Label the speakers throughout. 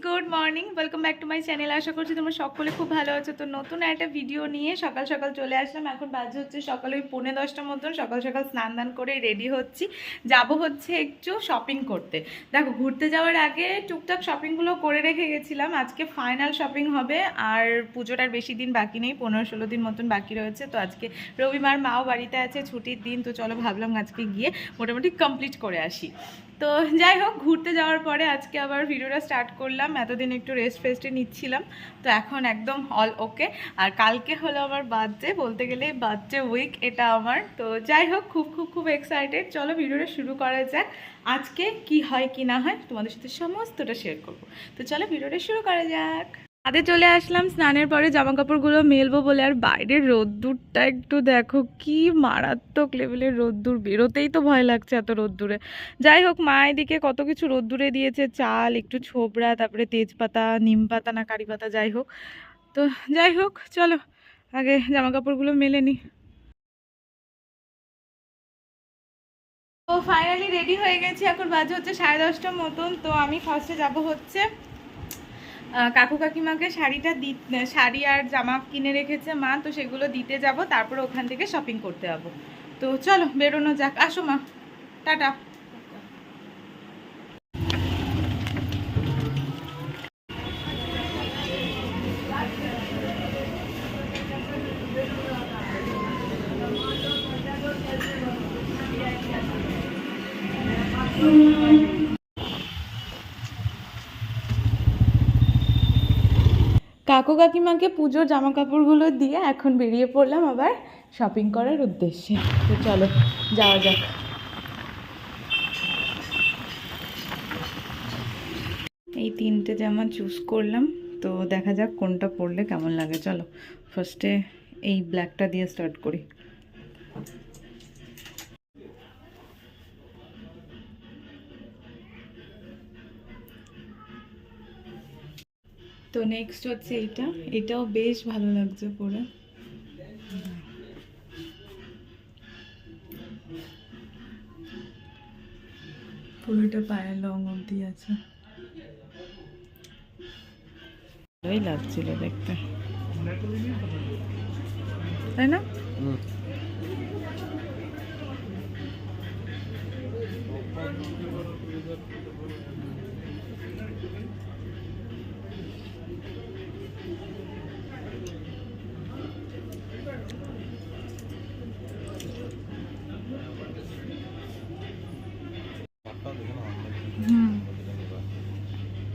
Speaker 1: Good morning, welcome back to my channel. আশা করছি তোমরা সকলে খুব ভালো আছো। তো নতুন একটা ভিডিও নিয়ে সকাল সকাল চলে আসলাম। এখন বাজে হচ্ছে সকালে ওই 9:45 মতন। সকাল সকাল স্নান দান করে রেডি হচ্ছি, যাব হচ্ছে একটু শপিং করতে। দেখো, ঘুরতে যাওয়ার আগে টুকটাক শপিংগুলো করে রেখে গেছিলাম। আজকে ফাইনাল শপিং হবে, আর পুজোর আর বেশি দিন বাকি নেই, 15-16 দিন মতন বাকি রয়েছে। তো আজকে রবিবার, মাও বাড়িতে আছে, ছুটির দিন। তো চলো, ভাবলাম আজকে গিয়ে মোটামুটি কমপ্লিট করে আসি। তো যাই হোক, ঘুরতে যাওয়ার পরে আজকে আবার ভিডিওটা স্টার্ট করলাম। এতদিন একটু রেস্টে নিচ্ছিলাম, তো এখন একদম অল ওকে। আর কালকে হলো আমার বার্থডে, বলতে গেলে বার্থডে উইক এটা আমার। তো যাই হোক, খুব খুব খুব এক্সাইটেড। চলো ভিডিওটা শুরু করা যাক। আজকে কি হয় কি না হয় তোমাদের সাথে সমস্তটা শেয়ার করব। তো চলো ভিডিওটা শুরু করা যাক। ছাদে চলে আসলাম স্নানের পরে জামা কাপড়গুলো মেলবো বলে। আর বাইরের রোদ্দুরটা একটু দেখো, কি মারাত্মক লেভেলের রোদ্দুর, বেরোতেই তো ভয় লাগছে এত রোদ্দুরে। যাই হোক, মা এদিকে কত কিছু রোদ্দুরে দিয়েছে, চাল, একটু ছোবড়া, তারপরে তেজপাতা, নিম পাতা না কারি পাতা, যাই হোক। তো যাই হোক, চলো আগে জামা কাপড়গুলো মেলে নিই। তো ফাইনালি রেডি হয়ে গেছি, এখন বাজে হচ্ছে 10:30 মতন। তো আমি ফার্স্টে যাব হচ্ছে কাকু কাকিমাকে শাড়ি আর জামা কিনে রেখেছে মা, তো সেগুলো দিতে যাব, তারপরে ওখান থেকে শপিং করতে যাবো। তো চলো বেরোনো যাক। আসো মা, টাটা। কাকু কাকিমাকে পুজোর জামা কাপড়গুলো দিয়ে এখন বেরিয়ে পড়লাম আবার শপিং করার উদ্দেশ্যে। তো চলো যাওয়া যাক। এই 3টে জামা চুজ করলাম, তো দেখা যাক কোনটা পরলে কেমন লাগে। চলো ফার্স্টে এই ব্ল্যাকটা দিয়ে স্টার্ট করি। তো নেক্সট হচ্ছে এটাও বেশ ভালো লাগছে পরে। পুরোটা পায়ের লং অবধি আছে, ভালোই লাগছিল দেখতে, তাই না?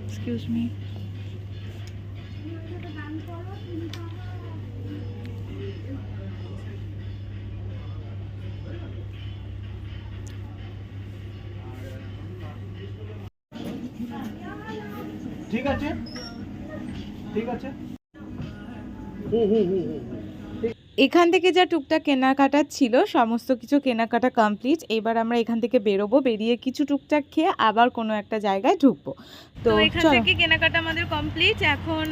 Speaker 1: Excuse me.
Speaker 2: ঠিক আছে, ঠিক আছে।
Speaker 1: এখান থেকে যা টুকটাক কেনাকাটা ছিল সমস্ত কিছু কেনাকাটা কমপ্লিট। এবার আমরা এখান থেকে বেরোবো, বেরিয়ে কিছু টুকটাক খেয়ে আবার কোনো একটা জায়গায় ঢুকবো। তো এখান থেকে কেনাকাটা আমাদের কমপ্লিট। এখন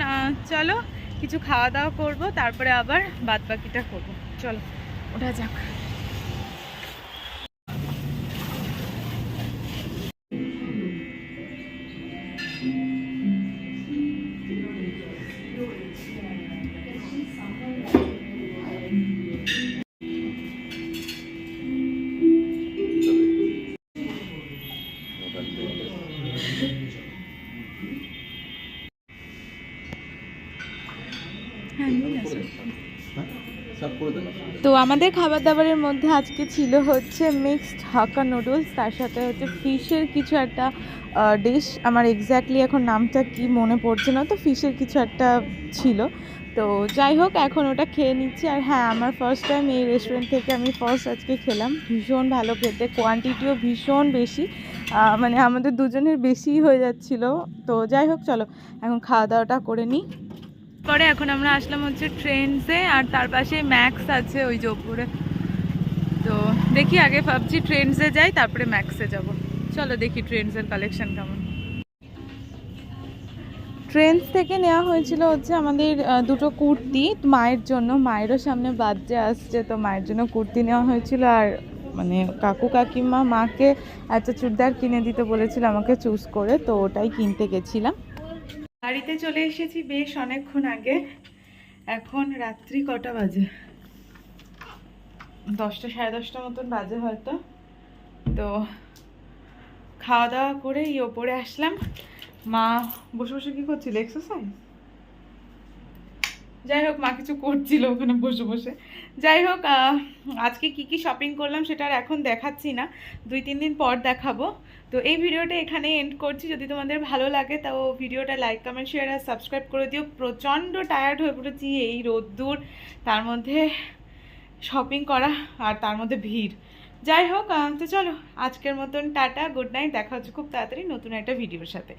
Speaker 1: চলো কিছু খাওয়া দাওয়া করবো, তারপরে আবার বাদ বাকিটা করবো। চলো ওঠা যাক। তো আমাদের খাবার দাবারের মধ্যে আজকে ছিল হচ্ছে মিক্সড হাক্কা নুডলস, তার সাথে হচ্ছে ফিশের কিছু একটা ডিশ, আমার এক্স্যাক্টলি এখন নামটা কি মনে পড়ছে না। তো ফিশের কিছু একটা ছিল। তো যাই হোক, এখন ওটা খেয়ে নিচ্ছি। আর হ্যাঁ, আমার ফার্স্ট টাইম এই রেস্টুরেন্ট থেকে আমি আজকে খেলাম। ভীষণ ভালো খেতে, কোয়ান্টিটিও ভীষণ বেশি, মানে আমাদের দুজনের বেশিই হয়ে যাচ্ছিল। তো যাই হোক, চলো এখন খাওয়া দাওয়াটা করে নিই। পরে এখন আমরা আসলাম হচ্ছে ট্রেন্ডসে, আর তার পাশে ম্যাক্স আছে ওই যে ওপরে। তো দেখি, আগে ভাবছি ট্রেন্ডসে যাই, তারপরে ম্যাক্সে যাব। চলো দেখি ট্রেন্ডসের কালেকশন কেমন। ট্রেন্ডস থেকে নেওয়া হয়েছিল হচ্ছে আমাদের দুটো কুর্তি মায়ের জন্য। মায়েরও সামনে বার্থডে আসছে, তো মায়ের জন্য কুর্তি নেওয়া হয়েছিল। আর মানে কাকু কাকিমা মাকে একটা চুড়িদার কিনে দিতে বলেছিল আমাকে চুজ করে, তো ওটাই কিনতে গেছিলাম। বাড়িতে চলে এসেছি বেশ অনেকক্ষণ আগে। এখন রাত্রি কটা বাজে, 10টা 10:30 মতন বাজে হয়তো। তো খাওয়া দাওয়া করে এই ওপরে আসলাম। মা বসে বসে কি করছিল, এক্সারসাইজ? যাই হোক, মা কিছু করছিল ওখানে বসে বসে। যাই হোক, আজকে কি কি শপিং করলাম সেটা আর এখন দেখাচ্ছি না, 2-3 দিন পর দেখাবো। তো এই ভিডিওটা এখানে এন্ড করছি। যদি তোমাদের ভালো লাগে তাও ভিডিওটা লাইক কমেন্ট শেয়ার আর সাবস্ক্রাইব করে দিও। প্রচণ্ড টায়ার্ড হয়ে পড়েছি এই রোদ্দুর, তার মধ্যে শপিং করা আর তার মধ্যে ভিড়। যাই হোক, তো চলো আজকের মতন টাটা, গুড নাইট। দেখা হচ্ছে খুব তাড়াতাড়ি নতুন একটা ভিডিওর সাথে।